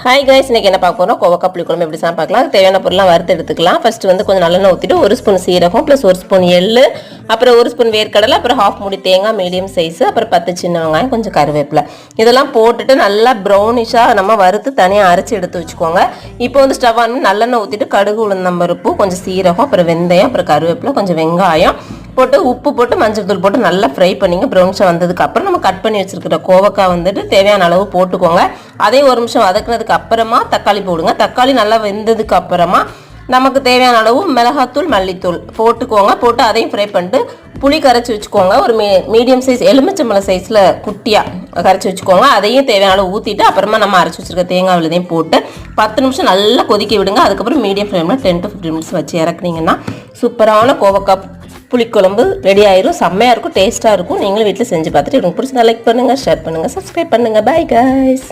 Hi guys, இன்னைக்கு என்ன பார்க்க போறோம்? கோவக்காய் புளிக்குழம்பு எப்படி சாப்பிட பார்க்கலாம். தேவையான பொருள்லாம் வறுத்து எடுத்துக்கலாம். ஃபர்ஸ்ட் வந்து கொஞ்சம் நல்லெண்ணெய் ஊற்றிட்டு 1 ஸ்பூன் சீரகம் ப்ளஸ் 1 ஸ்பூன் எள்ளு, அப்புறம் 1 ஸ்பூன் வேர்க்கடலை, அப்புறம் 1/2 மூடி தேங்காய் மீடியம் சைஸ், அப்புறம் 10 சின்ன வெங்காயம், கொஞ்சம் கருவேப்பிலை இதெல்லாம் போட்டுட்டு நல்லா ப்ரௌனிஷாக நம்ம வறுத்து தனியாக அரைச்சி எடுத்து வச்சுக்கோங்க. இப்போ வந்து ஸ்டவ் ஆன் பண்ணி நல்லெண்ணெய் ஊற்றிட்டு கடுகு உளுந்தம்பருப்பு, கொஞ்சம் சீரகம், அப்புறம் வெந்தயம், அப்புறம் கருவேப்பிலை, கொஞ்சம் வெங்காயம் போட்டு உப்பு போட்டு மஞ்சள் தூள் போட்டு நல்லா ஃப்ரை பண்ணிங்க. ப்ரௌனிஷாக வந்ததுக்கு அப்புறம் நம்ம கட் பண்ணி வச்சிருக்கிற கோவக்காய் வந்துட்டு தேவையான அளவு போட்டுக்கோங்க. அதையும் 1 நிமிஷம் வதக்குனதுக்கு அப்புறமா தக்காளி போடுங்க. தக்காளி நல்லா வெந்ததுக்கு அப்புறமா நமக்கு தேவையான அளவு மிளகாத்தூள், மல்லித்தூள் போட்டுக்கோங்க. போட்டு அதையும் ஃப்ரை பண்ணிட்டு புளி கரைச்சி வச்சுக்கோங்க. ஒரு மீடியம் சைஸ் எலுமிச்சம்பழம் சைஸில் குட்டியாக கரைச்சி வச்சுக்கோங்க. அதையும் தேவையான அளவு ஊற்றிட்டு அப்புறமா நம்ம அரைச்சி வச்சுருக்க தேங்காய் விழுதையும் போட்டு 10 நிமிஷம் நல்லா கொதிக்க விடுங்க. அதுக்கப்புறம் மீடியம் ஃப்ளேமில் 10 to 15 மினிட்ஸ் வச்சு இறக்குனீங்கன்னா சூப்பரான கோவக்காய் புளிக்குழம்பு ரெடி ஆயிரும். செம்மையாக இருக்கும், டேஸ்ட்டாக இருக்கும். நீங்களும் வீட்டில் செஞ்சு பார்த்துட்டு உங்களுக்கு பிடிச்சா லைக் பண்ணுங்கள், ஷேர் பண்ணுங்கள், சப்ஸ்கிரைப் பண்ணுங்கள். Bye guys.